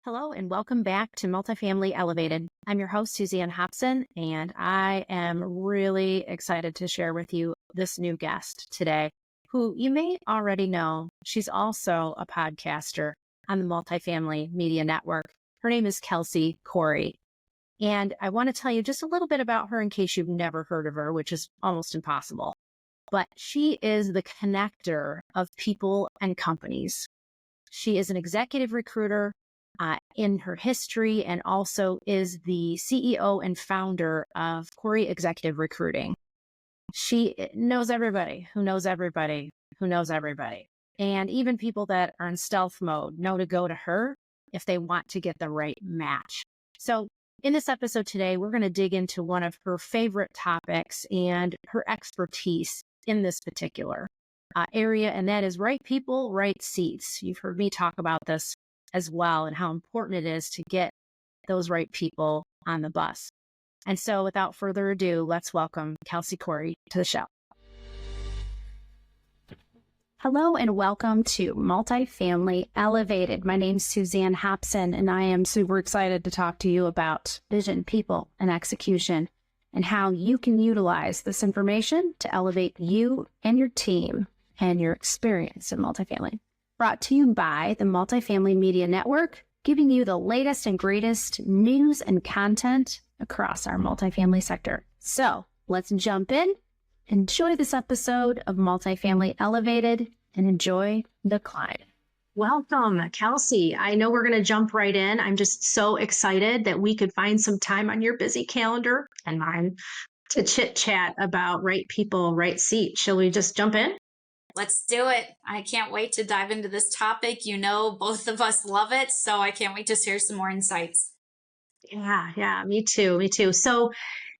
Hello and welcome back to Multifamily Elevated. I'm your host, Suzanne Hopson, and I am really excited to share with you this new guest today, who you may already know. She's also a podcaster on the Multifamily Media Network. Her name is Kelsi Cory. And I want to tell you just a little bit about her in case you've never heard of her, which is almost impossible. But she is the connector of people and companies. She is an executive recruiter in her history, and also is the CEO and founder of Cory Executive Recruiting. She knows everybody who knows everybody who knows everybody. And even people that are in stealth mode know to go to her if they want to get the right match. So in this episode today, we're going to dig into one of her favorite topics and her expertise in this particular area, and that is right people, right seats. You've heard me talk about this as well, and how important it is to get those right people on the bus. And so without further ado, let's welcome Kelsi Cory to the show. Hello and welcome to Multifamily Elevated. My name's Suzanne Hopson, and I am super excited to talk to you about vision, people, and execution, and how you can utilize this information to elevate you and your team and your experience in multifamily. Brought to you by the Multifamily Media Network, giving you the latest and greatest news and content across our multifamily sector. So let's jump in, enjoy this episode of Multifamily Elevated, and enjoy the climb. Welcome, Kelsi. I know we're going to jump right in. I'm just so excited that we could find some time on your busy calendar and mine to chit chat about right people, right seat. Shall we just jump in? Let's do it. I can't wait to dive into this topic. You know, both of us love it, so I can't wait to share some more insights. Yeah, me too. So,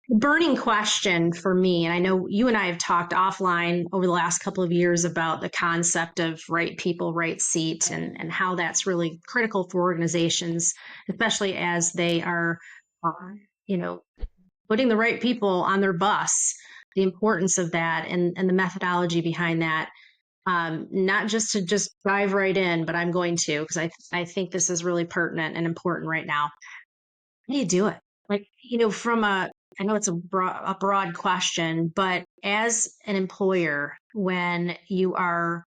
burning question for me, and I know you and I have talked offline over the last couple of years about the concept of right people, right seat, and how that's really critical for organizations, especially as they are, putting the right people on their bus, the importance of that and the methodology behind that. Not just to just dive right in, but I'm going to, because I think this is really pertinent and important right now. How do you do it? I know it's a broad question, but as an employer, when you are,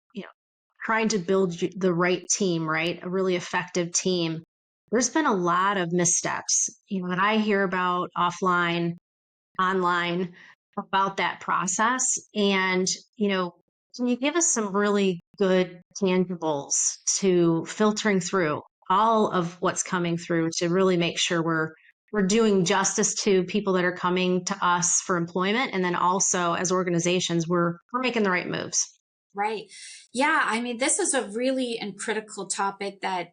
trying to build the right team, right? A really effective team, there's been a lot of missteps, that I hear about offline, online about that process. And, can you give us some really good tangibles to filtering through all of what's coming through to really make sure we're doing justice to people that are coming to us for employment, and then also as organizations we're making the right moves? Right. Yeah. I mean, this is a really and critical topic that,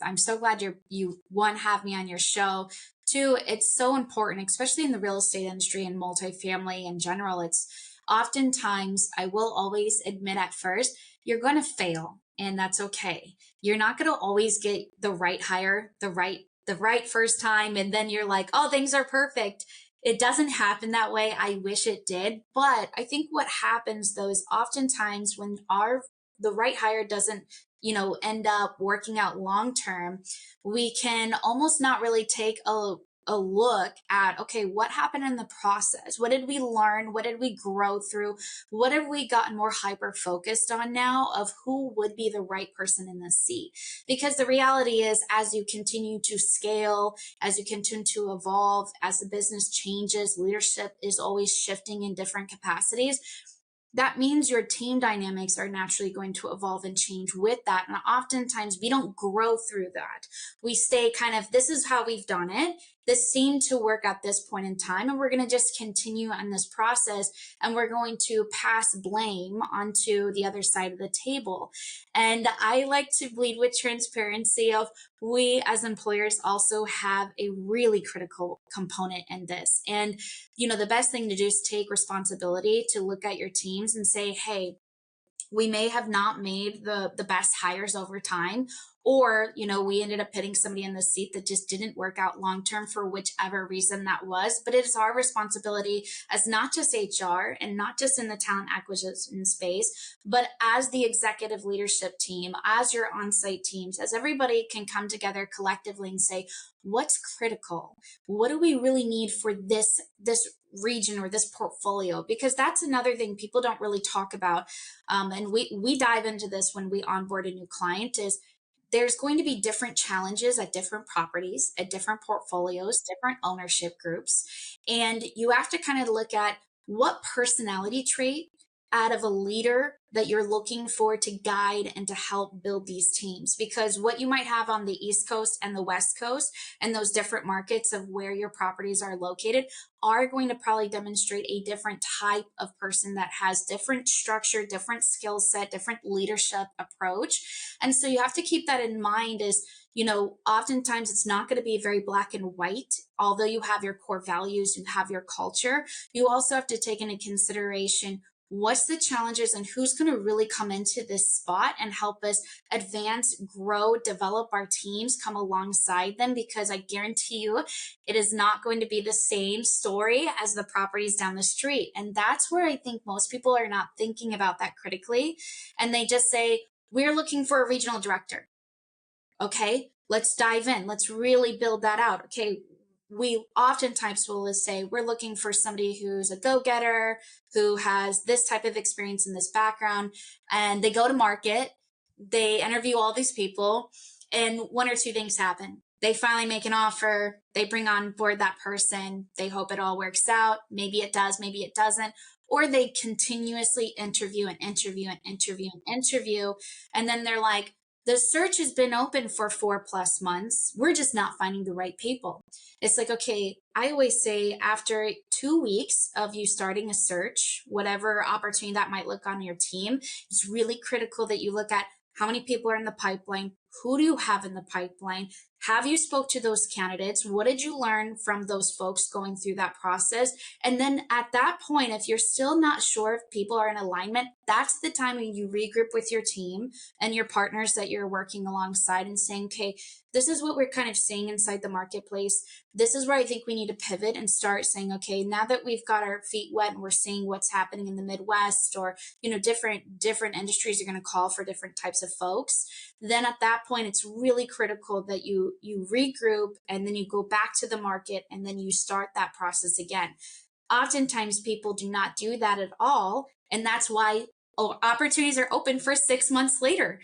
I'm so glad you have me on your show. Two, it's so important, especially in the real estate industry and multifamily in general. It's oftentimes, I will always admit at first, you're going to fail, and that's okay. You're not going to always get the right hire, the right first time, and then you're like, oh, things are perfect. It doesn't happen that way. I wish it did. But I think what happens though is oftentimes when the right hire doesn't, end up working out long term, we can almost not really take a look at, okay, what happened in the process? What did we learn? What did we grow through? What have we gotten more hyper focused on now of who would be the right person in this seat? Because the reality is, as you continue to scale, as you continue to evolve, as the business changes, leadership is always shifting in different capacities. That means your team dynamics are naturally going to evolve and change with that. And oftentimes we don't grow through that. We stay kind of, this is how we've done it. This seemed to work at this point in time, and we're going to just continue on this process, and we're going to pass blame onto the other side of the table. And I like to lead with transparency of, we as employers also have a really critical component in this. And, the best thing to do is take responsibility to look at your teams and say, hey, we may have not made the best hires over time, or we ended up putting somebody in the seat that just didn't work out long term for whichever reason that was. But it is our responsibility as not just HR and not just in the talent acquisition space, but as the executive leadership team, as your on-site teams, as everybody can come together collectively and say, what's critical? What do we really need for this region or this portfolio? Because that's another thing people don't really talk about. And we dive into this when we onboard a new client, is there's going to be different challenges at different properties, at different portfolios, different ownership groups. And you have to kind of look at what personality trait out of a leader that you're looking for to guide and to help build these teams. Because what you might have on the East Coast and the West Coast and those different markets of where your properties are located are going to probably demonstrate a different type of person that has different structure, different skill set, different leadership approach. And so you have to keep that in mind. Is oftentimes it's not going to be very black and white. Although you have your core values, you have your culture, you also have to take into consideration what's the challenges and who's going to really come into this spot and help us advance, grow, develop our teams, come alongside them. Because I guarantee you, it is not going to be the same story as the properties down the street. And that's where I think most people are not thinking about that critically. And they just say, we're looking for a regional director. Okay, let's dive in. Let's really build that out. Okay, we oftentimes will say we're looking for somebody who's a go-getter, who has this type of experience in this background, and they go to market, they interview all these people, and one or two things happen. They finally make an offer, they bring on board that person, they hope it all works out. Maybe it does, maybe it doesn't. Or they continuously interview and interview and interview and interview. And then they're like, the search has been open for 4+ months. We're just not finding the right people. It's like, okay, I always say after 2 weeks of you starting a search, whatever opportunity that might look on your team, it's really critical that you look at how many people are in the pipeline. Who do you have in the pipeline? Have you spoke to those candidates? What did you learn from those folks going through that process? And then at that point, if you're still not sure if people are in alignment, that's the time when you regroup with your team and your partners that you're working alongside and saying, okay, this is what we're kind of seeing inside the marketplace. This is where I think we need to pivot and start saying, okay, now that we've got our feet wet and we're seeing what's happening in the Midwest, or, different industries are going to call for different types of folks. Then at that point, it's really critical that you regroup and then you go back to the market and then you start that process again. Oftentimes people do not do that at all. And that's why opportunities are open for 6 months later.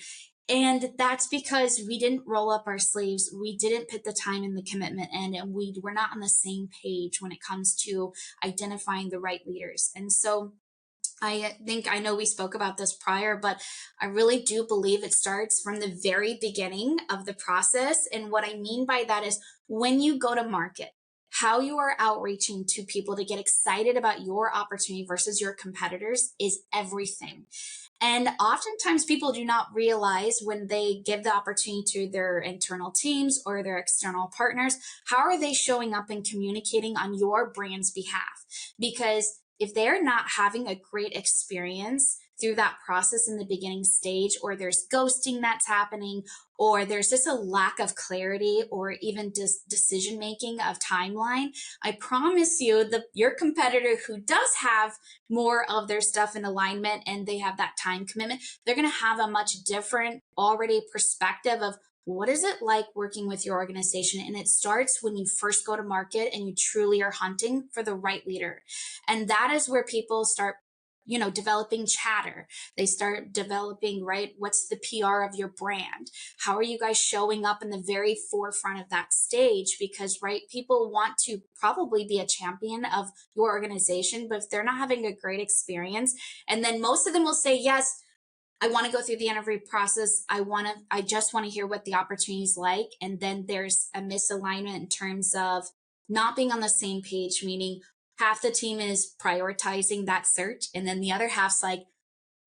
And that's because we didn't roll up our sleeves. We didn't put the time and the commitment in, and we were not on the same page when it comes to identifying the right leaders. And so I know we spoke about this prior, but I really do believe it starts from the very beginning of the process. And what I mean by that is when you go to market, how you are outreaching to people to get excited about your opportunity versus your competitors is everything. And oftentimes people do not realize when they give the opportunity to their internal teams or their external partners, how are they showing up and communicating on your brand's behalf? Because if they're not having a great experience through that process in the beginning stage, or there's ghosting that's happening, or there's just a lack of clarity or even decision making of timeline, I promise you that your competitor who does have more of their stuff in alignment and they have that time commitment, they're going to have a much different already perspective of what is it like working with your organization? And it starts when you first go to market and you truly are hunting for the right leader. And that is where people start developing chatter. They start developing, right? What's the PR of your brand? How are you guys showing up in the very forefront of that stage? Because, right, people want to probably be a champion of your organization, but if they're not having a great experience, and then most of them will say, yes, I want to go through the interview process. I just want to hear what the opportunity is like. And then there's a misalignment in terms of not being on the same page, meaning half the team is prioritizing that search. And then the other half's like,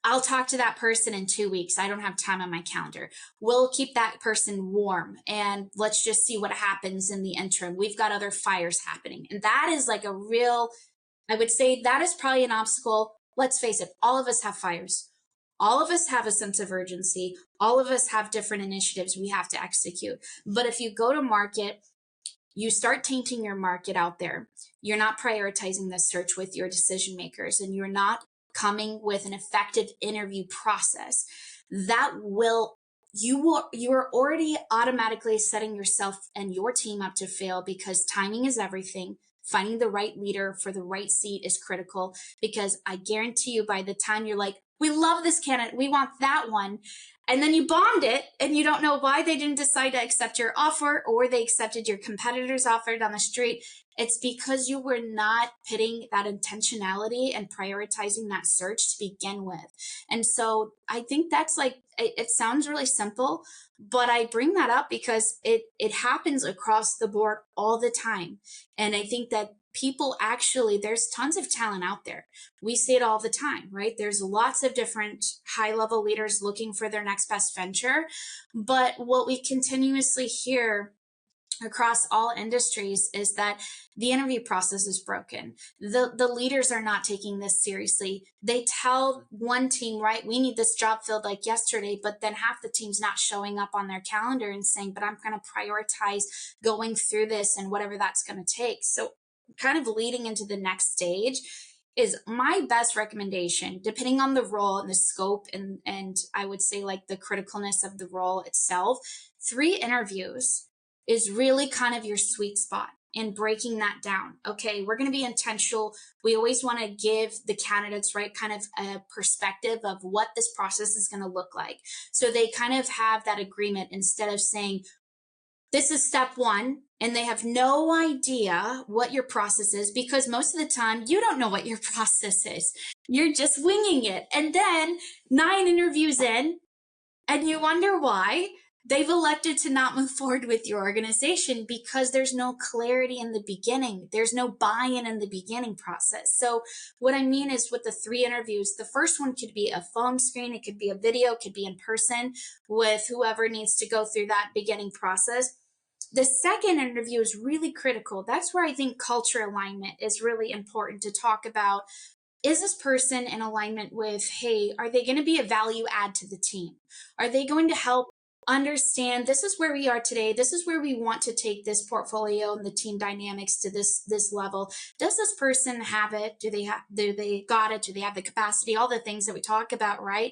I'll talk to that person in 2 weeks. I don't have time on my calendar. We'll keep that person warm and let's just see what happens in the interim. We've got other fires happening. And that is like I would say that is probably an obstacle. Let's face it, all of us have fires. All of us have a sense of urgency. All of us have different initiatives we have to execute. But if you go to market, you start tainting your market out there. You're not prioritizing the search with your decision makers, and you're not coming with an effective interview process. That will you are already automatically setting yourself and your team up to fail, because timing is everything. Finding the right leader for the right seat is critical, because I guarantee you by the time you're like, we love this candidate, we want that one, and then you bombed it and you don't know why they didn't decide to accept your offer, or they accepted your competitor's offer down the street. It's because you were not putting that intentionality and prioritizing that search to begin with. And so I think that's like, it sounds really simple, but I bring that up because it happens across the board all the time. And I think that people actually, there's tons of talent out there. We see it all the time, right? There's lots of different high-level leaders looking for their next best venture. But what we continuously hear across all industries is that the interview process is broken. The leaders are not taking this seriously. They tell one team, right, we need this job filled like yesterday, but then half the team's not showing up on their calendar and saying, but I'm going to prioritize going through this and whatever that's going to take. So kind of leading into the next stage is my best recommendation, depending on the role and the scope, and I would say like the criticalness of the role itself. 3 interviews is really kind of your sweet spot in breaking that down. Okay, we're going to be intentional. We always want to give the candidates, right, kind of a perspective of what this process is going to look like. So they kind of have that agreement, instead of saying, this is step 1, and they have no idea what your process is, because most of the time you don't know what your process is. You're just winging it. And then 9 interviews in, and you wonder why they've elected to not move forward with your organization, because there's no clarity in the beginning. There's no buy-in in the beginning process. So what I mean is, with the 3 interviews, the first one could be a phone screen, it could be a video, it could be in person with whoever needs to go through that beginning process. The second interview is really critical. That's where I think culture alignment is really important to talk about. Is this person in alignment with, hey, are they going to be a value add to the team? Are they going to help understand, this is where we are today, this is where we want to take this portfolio and the team dynamics to this level? Does this person have it? Do they got it? Do they have the capacity? All the things that we talk about, right?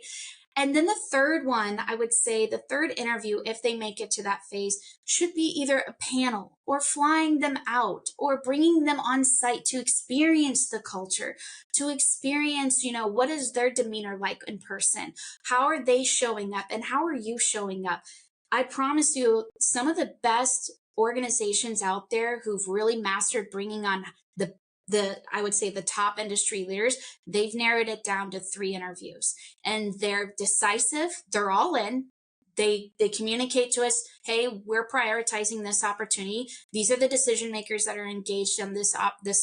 And then the third one, I would say the third interview, if they make it to that phase, should be either a panel or flying them out or bringing them on site to experience the culture, to experience, what is their demeanor like in person? How are they showing up, and how are you showing up? I promise you, some of the best organizations out there who've really mastered bringing on I would say the top industry leaders, they've narrowed it down to 3 interviews, and they're decisive. They're all in. They communicate to us, hey, we're prioritizing this opportunity. These are the decision makers that are engaged in this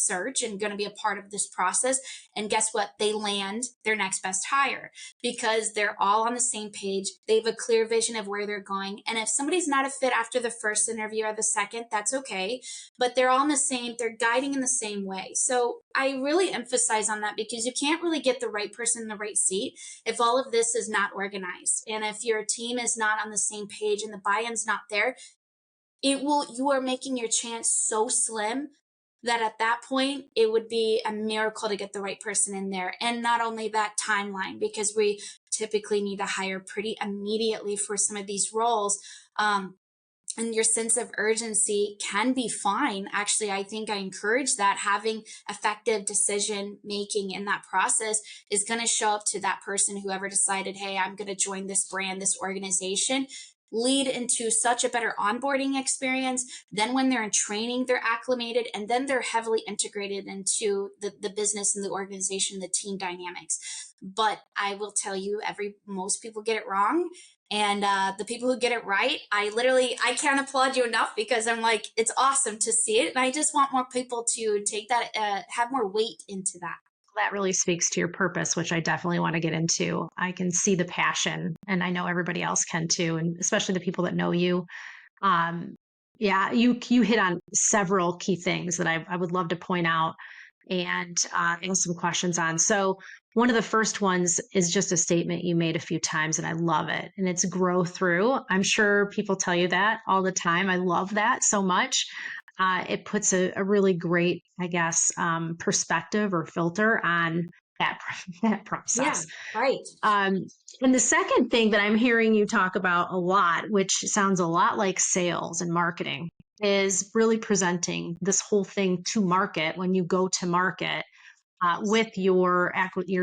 search and going to be a part of this process. And guess what? They land their next best hire, because they're all on the same page. They have a clear vision of where they're going. And if somebody's not a fit after the first interview or the second, that's okay. But they're all they're guiding in the same way. So I really emphasize on that, because you can't really get the right person in the right seat if all of this is not organized. And if your team is not on the same page and the buy-in's not there, you are making your chance so slim that at that point, it would be a miracle to get the right person in there. And not only that, timeline, because we typically need to hire pretty immediately for some of these roles. And your sense of urgency can be fine. Actually, I think I encourage that. Having effective decision making in that process is going to show up to that person, whoever decided, hey, I'm going to join this brand, this organization, lead into such a better onboarding experience. Then when they're in training, they're acclimated, and then they're heavily integrated into the business and the organization, the team dynamics. But I will tell you, most people get it wrong. And the people who get it right, I can't applaud you enough, because I'm like, it's awesome to see it. And I just want more people to take that, have more weight into that. That really speaks to your purpose, which I definitely want to get into. I can see the passion, and I know everybody else can too, and especially the people that know you. Yeah, you hit on several key things that I would love to point out. and ask some questions on. So one of the first ones is just a statement you made a few times, and I love it. And it's grow through. I'm sure people tell you that all the time. I love that so much. It puts a really great, I guess, perspective or filter on that, that Yeah, process. right. Um, and the second thing that I'm hearing you talk about a lot, which sounds a lot like sales and marketing, is really presenting this whole thing to market when you go to market with your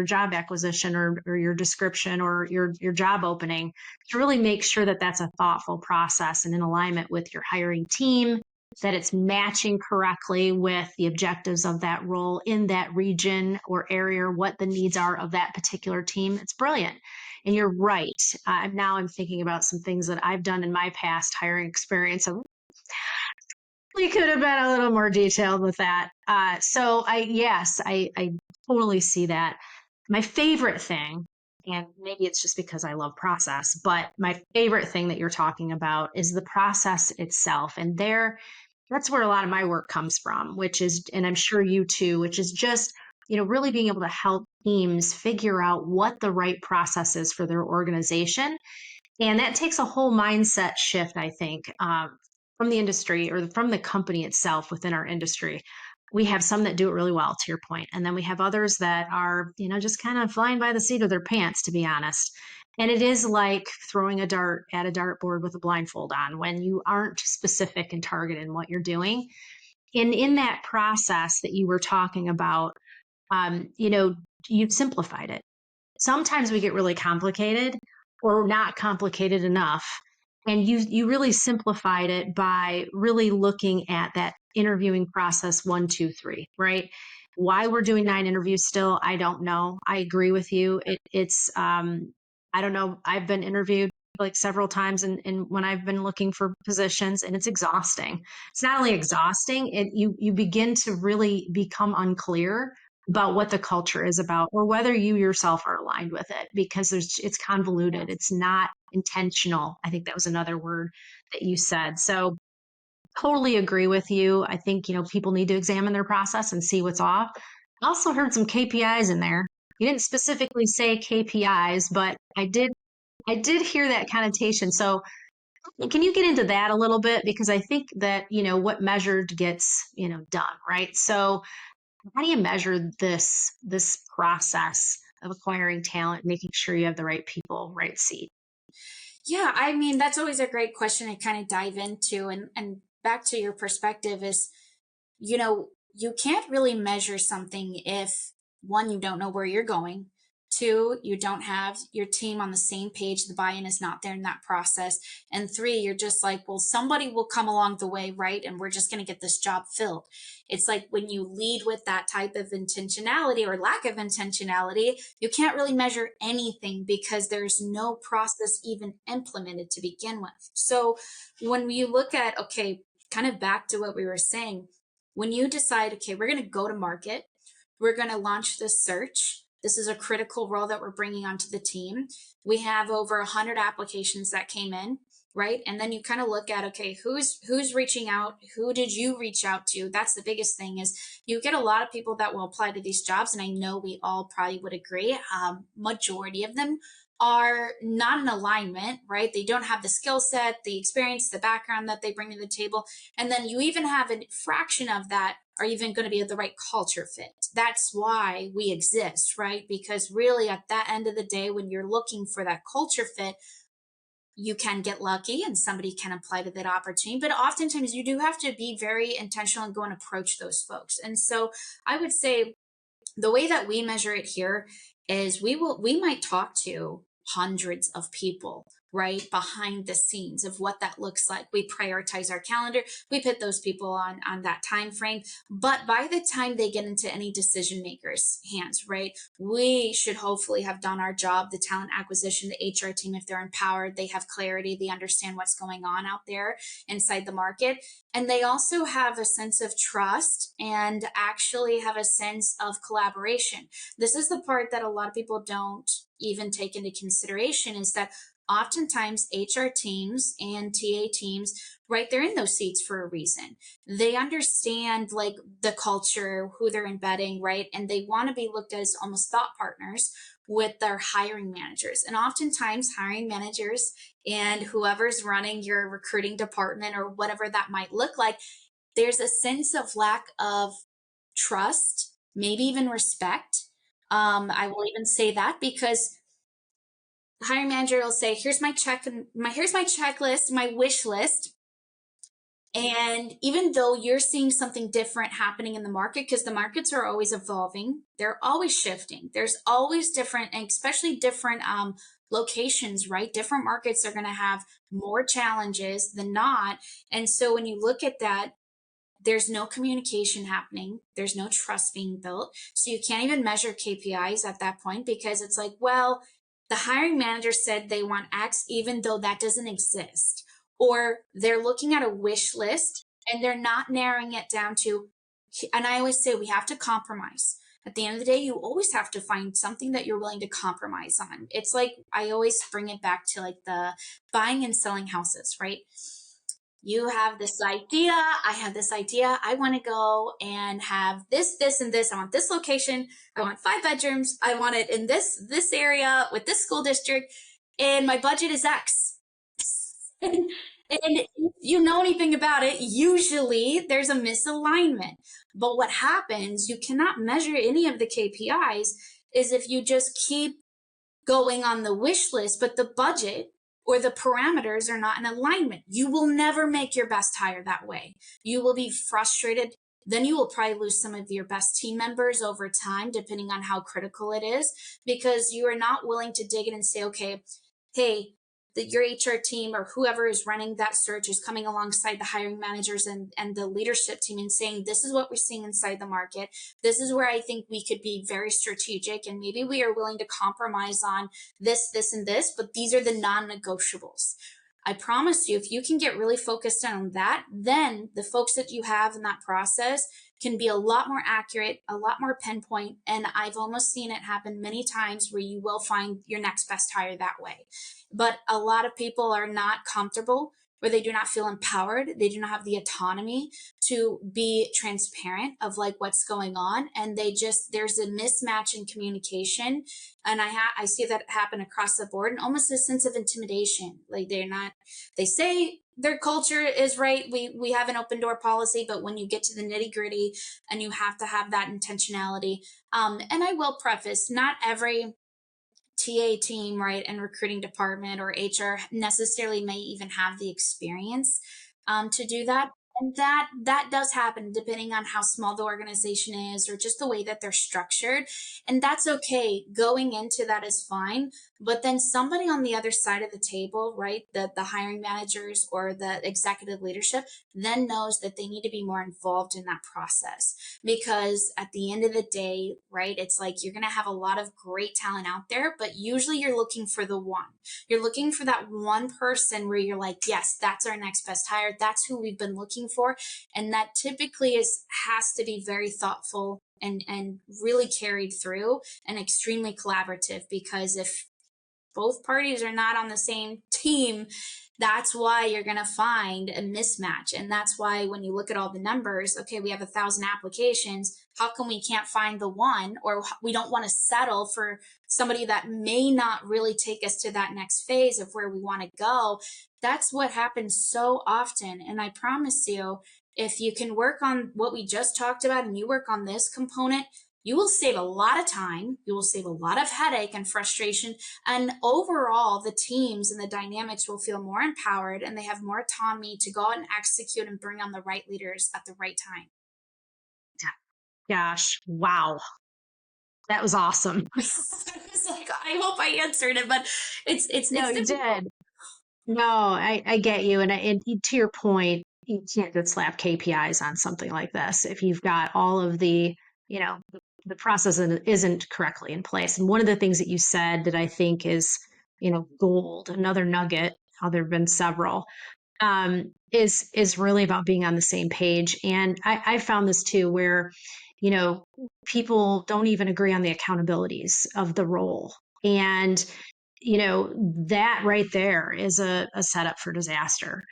job acquisition or your description or your job opening, to really make sure that that's a thoughtful process and in alignment with your hiring team, that it's matching correctly with the objectives of that role in that region or area, what the needs are of that particular team. It's brilliant. And you're right. Now I'm thinking about some things that I've done in my past hiring experience. We could have been a little more detailed with that. Yes, I totally see that. My favorite thing, and maybe it's just because I love process, but my favorite thing that you're talking about is the process itself. And that's where a lot of my work comes from, which is, and I'm sure you too, which is just, really being able to help teams figure out what the right process is for their organization. And that takes a whole mindset shift, I think, from the industry or from the company itself within our industry. We have some that do it really well, to your point. And then we have others that are, just kind of flying by the seat of their pants, to be honest. And it is like throwing a dart at a dartboard with a blindfold on when you aren't specific and targeted in what you're doing. And in that process that you were talking about, you've simplified it. Sometimes we get really complicated or not complicated enough. And you really simplified it by really looking at that interviewing process 1, 2, 3, right? Why we're doing 9 interviews still, I don't know. I agree with you. It's I don't know. I've been interviewed like several times and when I've been looking for positions, and it's exhausting. It's not only exhausting, you begin to really become unclear about what the culture is about or whether you yourself are aligned with it, because it's convoluted. It's not intentional. I think that was another word that you said. So totally agree with you. I think, people need to examine their process and see what's off. I also heard some KPIs in there. You didn't specifically say KPIs, but I did hear that connotation. So can you get into that a little bit? Because I think that, what measured gets, done, right? So how do you measure this process of acquiring talent, making sure you have the right people, right seat? Yeah, I mean, that's always a great question to kind of dive into. And back to your perspective is, you can't really measure something if one, you don't know where you're going. Two, you don't have your team on the same page. The buy-in is not there in that process. And three, you're just like, well, somebody will come along the way, right? And we're just going to get this job filled. It's like when you lead with that type of intentionality or lack of intentionality, you can't really measure anything because there's no process even implemented to begin with. So when you look at, okay, kind of back to what we were saying, when you decide, okay, we're going to go to market, we're going to launch this search. This is a critical role that we're bringing onto the team. We have over 100 applications that came in, right? And then you kind of look at, okay, who's reaching out? Who did you reach out to? That's the biggest thing is you get a lot of people that will apply to these jobs. And I know we all probably would agree. Majority of them are not in alignment, right? They don't have the skill set, the experience, the background that they bring to the table. And then you even have a fraction of that are even going to be the right culture fit. That's why we exist, right? Because really at that end of the day, when you're looking for that culture fit, you can get lucky and somebody can apply to that opportunity. But oftentimes you do have to be very intentional and go and approach those folks. And so I would say the way that we measure it here is we might talk to hundreds of people right behind the scenes of what that looks like. We prioritize our calendar, we put those people on that time frame, but by the time they get into any decision makers hands, right, we should hopefully have done our job. The talent acquisition, the HR team, if they're empowered, they have clarity, they understand what's going on out there inside the market, and they also have a sense of trust and actually have a sense of collaboration. This is the part that a lot of people don't even take into consideration is that oftentimes HR teams and TA teams, right, they're in those seats for a reason. They understand like the culture, who they're embedding, right? And they want to be looked at as almost thought partners with their hiring managers. And oftentimes hiring managers and whoever's running your recruiting department or whatever that might look like, there's a sense of lack of trust, maybe even respect. I will even say that because the hiring manager will say, here's my checklist, my wish list. And even though you're seeing something different happening in the market, because the markets are always evolving, they're always shifting. There's always different, and especially different locations, right? Different markets are going to have more challenges than not. And so when you look at that, there's no communication happening. There's no trust being built. So you can't even measure KPIs at that point because it's like, well, the hiring manager said they want X, even though that doesn't exist. Or they're looking at a wish list and they're not narrowing it down to, and I always say we have to compromise. At the end of the day, you always have to find something that you're willing to compromise on. It's like, I always bring it back to like the buying and selling houses, right? You have this idea, I have this idea. I want to go and have this, and this. I want this location. I want 5 bedrooms. I want it in this area with this school district. And my budget is X. And if you know anything about it, usually there's a misalignment. But what happens, you cannot measure any of the KPIs, is if you just keep going on the wish list, but the budget or the parameters are not in alignment. You will never make your best hire that way. You will be frustrated. Then you will probably lose some of your best team members over time, depending on how critical it is, because you are not willing to dig in and say, okay, hey, your HR team or whoever is running that search is coming alongside the hiring managers and the leadership team and saying, this is what we're seeing inside the market. This is where I think we could be very strategic. And maybe we are willing to compromise on this, and this, but these are the non-negotiables. I promise you, if you can get really focused on that, then the folks that you have in that process can be a lot more accurate, a lot more pinpoint. And I've almost seen it happen many times where you will find your next best hire that way. But a lot of people are not comfortable, or they do not feel empowered. They do not have the autonomy to be transparent of like what's going on. And there's a mismatch in communication. And I see that happen across the board, and almost a sense of intimidation. Like they say their culture is right. We have an open door policy, but when you get to the nitty gritty and you have to have that intentionality. And I will preface, not every TA team, right, and recruiting department or HR necessarily may even have the experience to do that. And that does happen depending on how small the organization is or just the way that they're structured. And that's okay. Going into that is fine. But then somebody on the other side of the table, right, the hiring managers or the executive leadership then knows that they need to be more involved in that process. Because at the end of the day, right, it's like you're going to have a lot of great talent out there, but usually you're looking for the one. You're looking for that one person where you're like, yes, that's our next best hire. That's who we've been looking for. And that typically has to be very thoughtful and really carried through and extremely collaborative, because if both parties are not on the same team, that's why you're going to find a mismatch. And that's why when you look at all the numbers, okay, we have 1,000 applications. How come we can't find the one, or we don't want to settle for somebody that may not really take us to that next phase of where we want to go? That's what happens so often. And I promise you, if you can work on what we just talked about and you work on this component, you will save a lot of time. You will save a lot of headache and frustration. And overall, the teams and the dynamics will feel more empowered, and they have more autonomy to go out and execute and bring on the right leaders at the right time. Gosh, wow. That was awesome. It's like, I hope I answered it, but it's No, you difficult. did. No, I get you. And to your point, you can't just slap KPIs on something like this if you've got all of the, the process isn't correctly in place. And one of the things that you said that I think is, gold, another nugget, how there have been several, is really about being on the same page. And I found this too, where, people don't even agree on the accountabilities of the role. And that right there is a setup for disaster.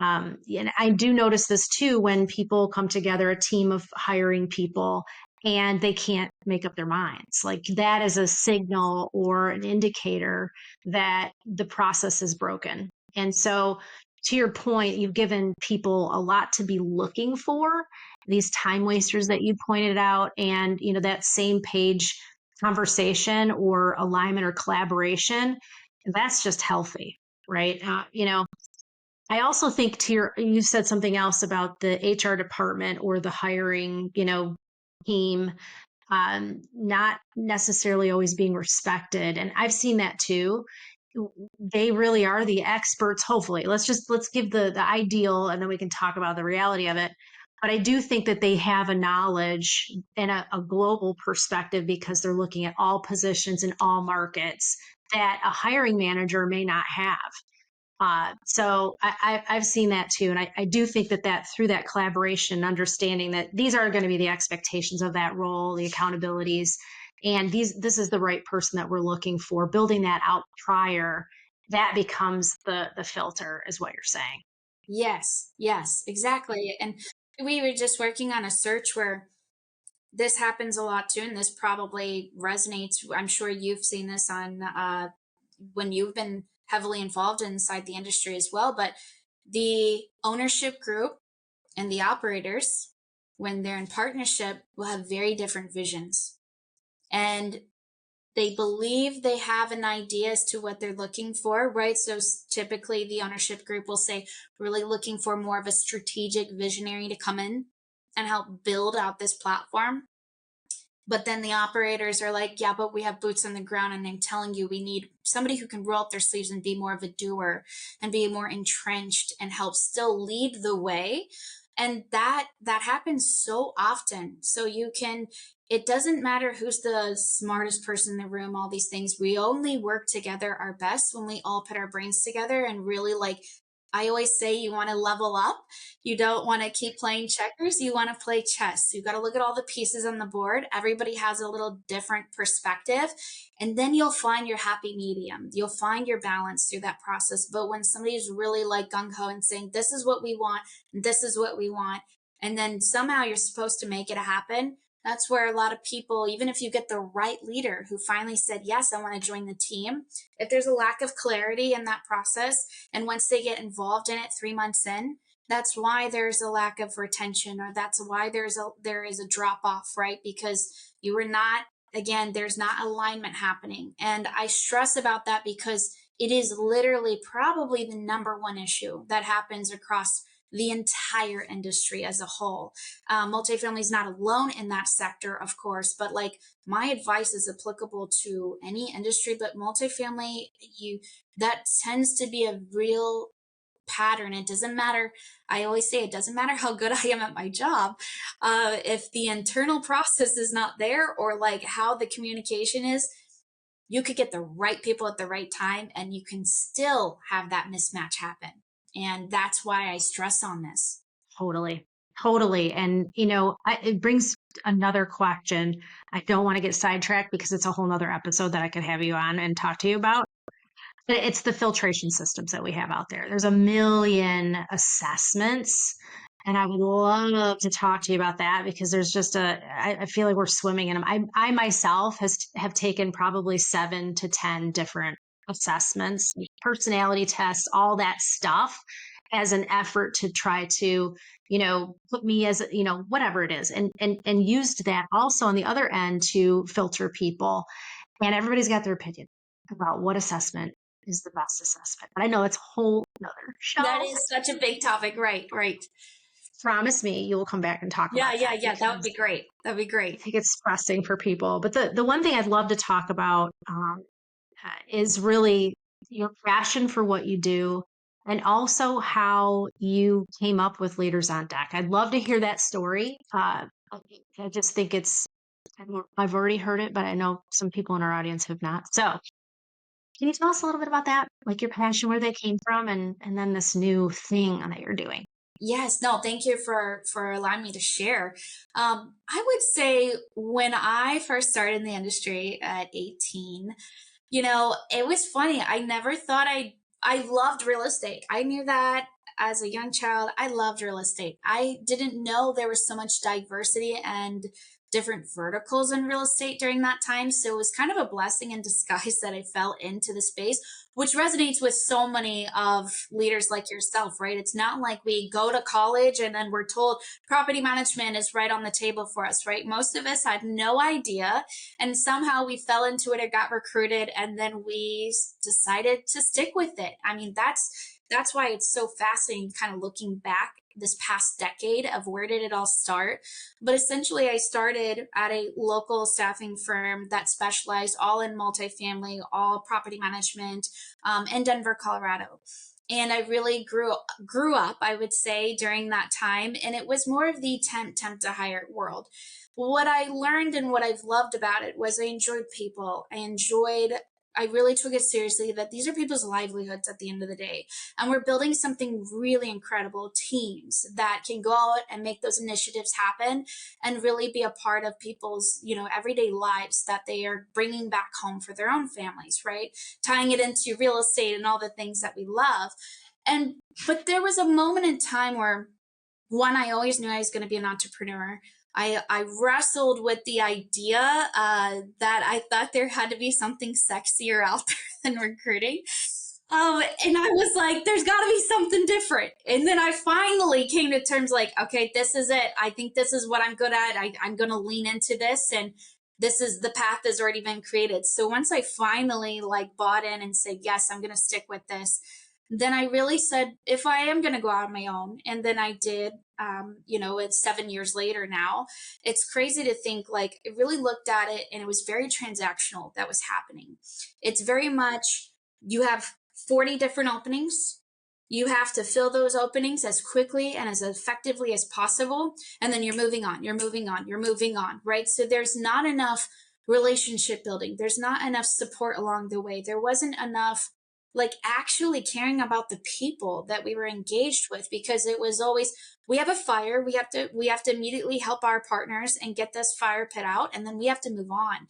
And I do notice this too when people come together, a team of hiring people, and they can't make up their minds. Like that is a signal or an indicator that the process is broken. And so, to your point, you've given people a lot to be looking for, these time wasters that you pointed out, and that same page conversation or alignment or collaboration. That's just healthy, right? I also think you said something else about the HR department or the hiring, team, not necessarily always being respected. And I've seen that too. They really are the experts. Hopefully, let's give the ideal, and then we can talk about the reality of it. But I do think that they have a knowledge and a global perspective because they're looking at all positions in all markets that a hiring manager may not have. So I've seen that too. And I do think that through that collaboration, understanding that these are going to be the expectations of that role, the accountabilities, and this is the right person that we're looking for, building that out prior, that becomes the filter is what you're saying. Yes, exactly. And we were just working on a search where this happens a lot too, and this probably resonates. I'm sure you've seen this on when you've been heavily involved inside the industry as well. But the ownership group and the operators, when they're in partnership, will have very different visions. And they believe they have an idea as to what they're looking for, right? So typically the ownership group will say, really looking for more of a strategic visionary to come in and help build out this platform. But then the operators are like, yeah, but we have boots on the ground. And I'm telling you, we need somebody who can roll up their sleeves and be more of a doer and be more entrenched and help still lead the way. And that happens so often. So it doesn't matter who's the smartest person in the room, all these things. We only work together our best when we all put our brains together and really, like I always say, you want to level up. You don't want to keep playing checkers. You want to play chess. You got to look at all the pieces on the board. Everybody has a little different perspective. And then you'll find your happy medium. You'll find your balance through that process. But when somebody's really like gung ho and saying, this is what we want, and this is what we want, and then somehow you're supposed to make it happen, that's where a lot of people, even if you get the right leader who finally said, yes, I want to join the team, if there's a lack of clarity in that process, and once they get involved in it 3 months in, that's why there's a lack of retention, or that's why there is a drop off, right? Because you were not, again, there's not alignment happening. And I stress about that because it is literally probably the number one issue that happens across the entire industry as a whole. Multifamily is not alone in that sector, of course, but like my advice is applicable to any industry, but multifamily, that tends to be a real pattern. It doesn't matter. I always say it doesn't matter how good I am at my job. If the internal process is not there, or like how the communication is, you could get the right people at the right time and you can still have that mismatch happen. And that's why I stress on this. Totally. Totally. And, it brings another question. I don't want to get sidetracked because it's a whole nother episode that I could have you on and talk to you about. But it's the filtration systems that we have out there. There's a million assessments. And I would love to talk to you about that because there's just I feel like we're swimming in them. I myself have taken probably 7 to 10 different assessments, personality tests, all that stuff as an effort to try to, put me as, whatever it is, and used that also on the other end to filter people. And everybody's got their opinion about what assessment is the best assessment. But I know it's a whole other show. That is such a big topic. Right. Promise me you will come back and talk about that. Yeah. That would be great. That'd be great. I think it's pressing for people. But the one thing I'd love to talk about is really your passion for what you do, and also how you came up with Leaders on Deck. I'd love to hear that story. I just think I've already heard it, but I know some people in our audience have not. So can you tell us a little bit about that? Like your passion, where that came from, and then this new thing that you're doing? Yes, no, thank you for allowing me to share. I would say when I first started in the industry at 18, it was funny. I never thought I loved real estate. I knew that as a young child. I loved real estate. I didn't know there was so much diversity and different verticals in real estate during that time. So it was kind of a blessing in disguise that I fell into the space, which resonates with so many of leaders like yourself, right? It's not like we go to college and then we're told property management is right on the table for us, right? Most of us had no idea, and somehow we fell into it or got recruited, and then we decided to stick with it. I mean, that's why it's so fascinating kind of looking back this past decade of where did it all start. But essentially, I started at a local staffing firm that specialized all in multifamily, all property management, in Denver, Colorado. And I really grew up, I would say, during that time. And it was more of the temp to hire world. What I learned and what I've loved about it was I enjoyed people. I really took it seriously that these are people's livelihoods at the end of the day. And we're building something really incredible, teams that can go out and make those initiatives happen and really be a part of people's, everyday lives that they are bringing back home for their own families, right? Tying it into real estate and all the things that we love. But there was a moment in time where, one, I always knew I was going to be an entrepreneur. I wrestled with the idea that I thought there had to be something sexier out there than recruiting. And I was like, there's got to be something different. And then I finally came to terms like, okay, this is it. I think this is what I'm good at. I'm going to lean into this. And this is the path that's already been created. So once I finally bought in and said, yes, I'm going to stick with this, then I really said, if I am going to go out on my own, and then I did, it's 7 years later now. It's crazy to think I really looked at it and it was very transactional that was happening. It's very much, you have 40 different openings. You have to fill those openings as quickly and as effectively as possible. And then you're moving on, you're moving on, you're moving on, right? So there's not enough relationship building. There's not enough support along the way. There wasn't enough actually caring about the people that we were engaged with, because it was always, we have a fire, we have to immediately help our partners and get this fire put out, and then we have to move on.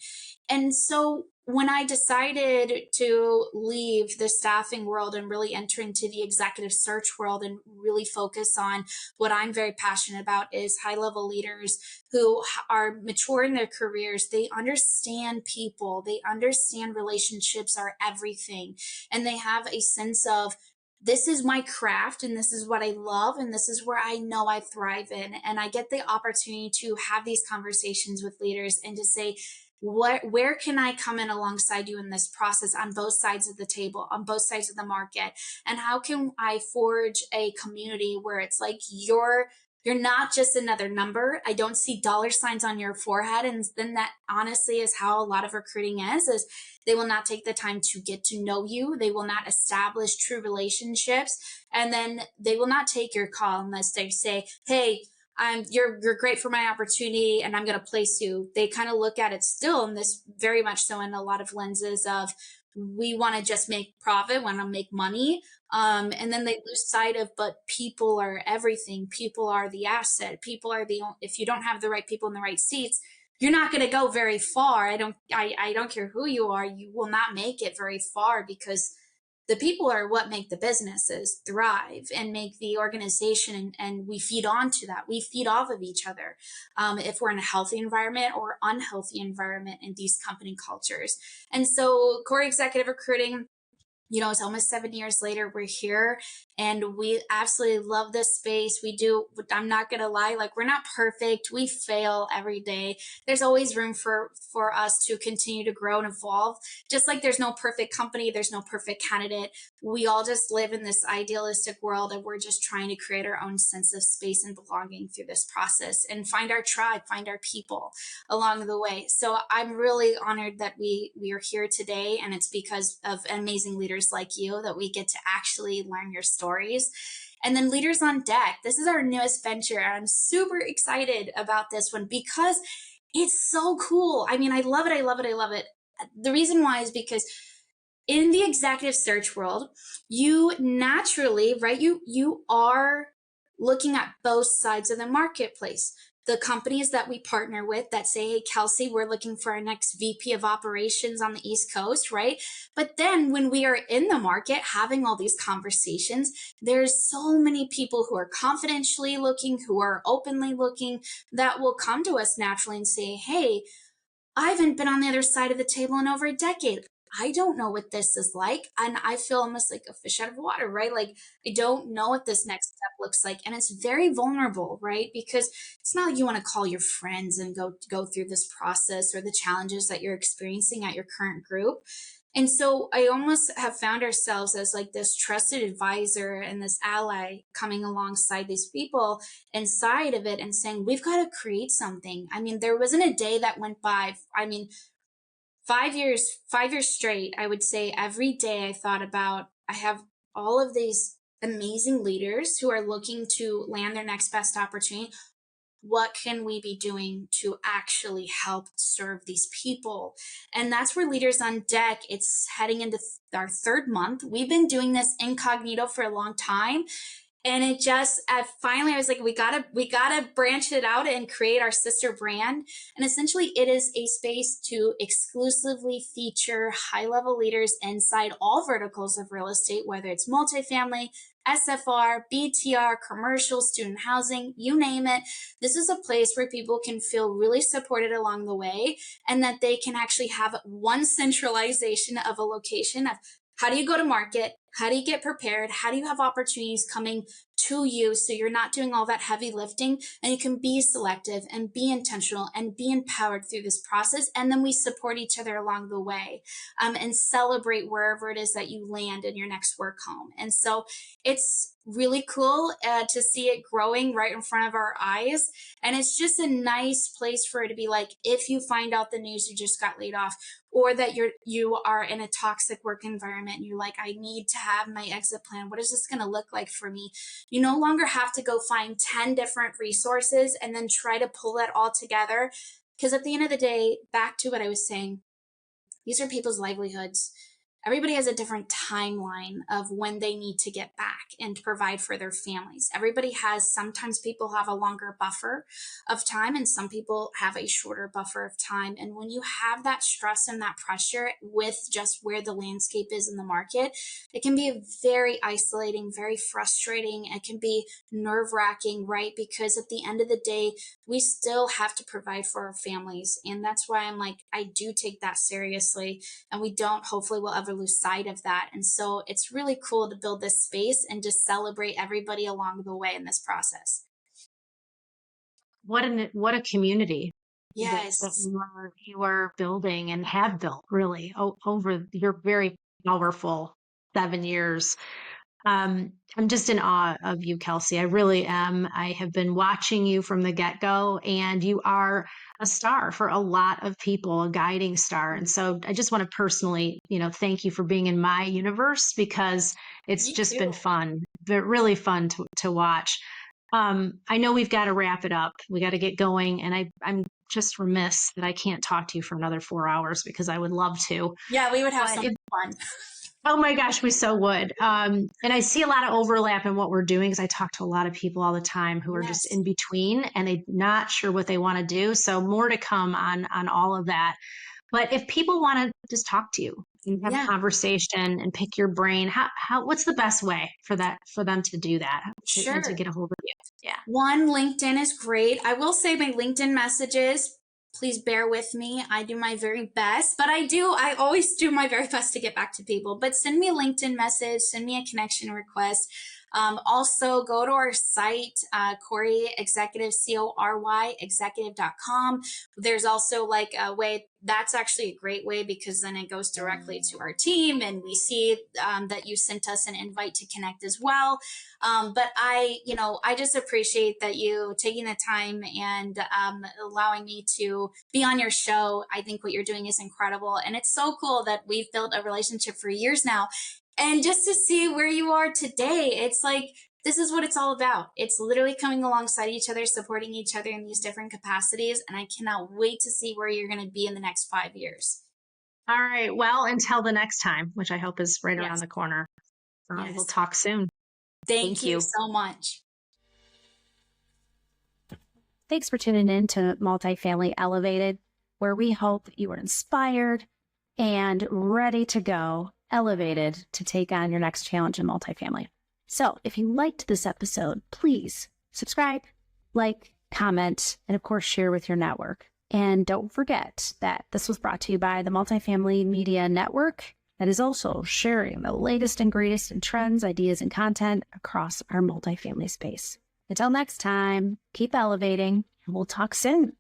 And so when I decided to leave the staffing world and really enter into the executive search world and really focus on what I'm very passionate about is high-level leaders who are mature in their careers. They understand people, they understand relationships are everything, and they have a sense of, this is my craft and this is what I love and this is where I know I thrive in. And I get the opportunity to have these conversations with leaders and to say, where can I come in alongside you in this process on both sides of the table, on both sides of the market? And how can I forge a community where it's like you're not just another number. I don't see dollar signs on your forehead. And then that honestly is how a lot of recruiting is they will not take the time to get to know you. They will not establish true relationships. And then they will not take your call unless they say, hey, you're great for my opportunity and I'm going to place you. They kind of look at it still, and this very much so in a lot of lenses of, we want to just make profit, want to make money. And then they lose sight of, but people are everything. People are the asset. People are if you don't have the right people in the right seats, you're not going to go very far. I don't care who you are. You will not make it very far, because the people are what make the businesses thrive and make the organization, and we feed on to that. We feed off of each other if we're in a healthy environment or unhealthy environment in these company cultures. And so Cory Executive Recruiting, it's almost 7 years later, we're here and we absolutely love this space. We do, I'm not going to lie, we're not perfect. We fail every day. There's always room for us to continue to grow and evolve. Just like there's no perfect company, there's no perfect candidate. We all just live in this idealistic world and we're just trying to create our own sense of space and belonging through this process and find our tribe, find our people along the way. So I'm really honored that we are here today, and it's because of amazing leaders like you that we get to actually learn your stories. And then Leaders on Deck, this is our newest venture, and I'm super excited about this one because it's so cool. I mean, I love it. I love it. I love it. The reason why is because in the executive search world, you naturally, right, you are looking at both sides of the marketplace. the companies that we partner with that say, hey, Kelsi, we're looking for our next VP of operations on the East Coast, right? But then when we are in the market having all these conversations, there's so many people who are confidentially looking, who are openly looking, that will come to us naturally and say, hey, I haven't been on the other side of the table in over a decade. I don't know what this is like. And I feel almost like a fish out of water, right? Like, I don't know what this next step looks like. And it's very vulnerable, right? Because it's not like you want to call your friends and go through this process or the challenges that you're experiencing at your current group. And so I almost have found ourselves as like this trusted advisor and this ally coming alongside these people inside of it and saying, we've got to create something. I mean, there wasn't a day that went by. I mean, 5 years straight, I would say every day I thought about, I have all of these amazing leaders who are looking to land their next best opportunity. What can we be doing to actually help serve these people? And that's where Leaders on Deck, it's heading into our third month. We've been doing this incognito for a long time. And it just, finally, I was like, we gotta branch it out and create our sister brand. And essentially it is a space to exclusively feature high-level leaders inside all verticals of real estate, whether it's multifamily, SFR, BTR, commercial, student housing, you name it. This is a place where people can feel really supported along the way, and that they can actually have one centralization of a location of how do you go to market? How do you get prepared? How do you have opportunities coming to you so you're not doing all that heavy lifting, and you can be selective and be intentional and be empowered through this process? And then we support each other along the way, and celebrate wherever it is that you land in your next work home. And so it's really cool to see it growing right in front of our eyes. And it's just a nice place for it to be like, if you find out the news you just got laid off, or that you are in a toxic work environment and you're like, I need to have my exit plan. What is this going to look like for me? You no longer have to go find 10 different resources and then try to pull that all together. Because at the end of the day, back to what I was saying, these are people's livelihoods. Everybody has a different timeline of when they need to get back and provide for their families. Everybody has, sometimes people have a longer buffer of time and some people have a shorter buffer of time. And when you have that stress and that pressure with just where the landscape is in the market, it can be very isolating, very frustrating. It can be nerve-wracking, right? Because at the end of the day, we still have to provide for our families. And that's why I'm like, I do take that seriously, and we don't, hopefully we'll ever lose sight of that. And so it's really cool to build this space and just celebrate everybody along the way in this process. What a community that Yes. you are building and have built really over your very powerful 7 years. I'm just in awe of you, Kelsi. I really am. I have been watching you from the get-go, and you are a star for a lot of people, a guiding star. And so I just want to personally, thank you for being in my universe, because it's Me just been too. fun, but really fun to watch. I know we've got to wrap it up. We got to get going. And I'm just remiss that I can't talk to you for another 4 hours, because I would love to. Yeah, we would have But some fun. oh my gosh, we so would. And I see a lot of overlap in what we're doing, because I talk to a lot of people all the time who are just Yes. in between and they're not sure what they want to do. So more to come on all of that. But if people want to just talk to you and have a Yeah, conversation and pick your brain, what's the best way for them to do that, and to sure. get a hold of you? Yeah. One, LinkedIn is great. I will say my LinkedIn messages, please bear with me. I do my very best, but I always do my very best to get back to people. But send me a LinkedIn message, send me a connection request. Also, go to our site, Cory Executive, CORY executive.com. There's also like a way, that's actually a great way, because then it goes directly to our team and we see that you sent us an invite to connect as well. But I just appreciate that you taking the time and allowing me to be on your show. I think what you're doing is incredible. And it's so cool that we've built a relationship for years now. And just to see where you are today, it's like, this is what it's all about. It's literally coming alongside each other, supporting each other in these different capacities. And I cannot wait to see where you're going to be in the next 5 years. All right. Well, until the next time, which I hope is right around Yes. the corner. Yes. We'll talk soon. Thank Thank you you. so much. Thanks for tuning in to Multifamily Elevated, where we hope you are inspired and ready to go, elevated to take on your next challenge in multifamily. So if you liked this episode, please subscribe, like, comment, and of course, share with your network. And don't forget that this was brought to you by the Multifamily Media Network that is also sharing the latest and greatest in trends, ideas, and content across our multifamily space. Until next time, keep elevating, and we'll talk soon.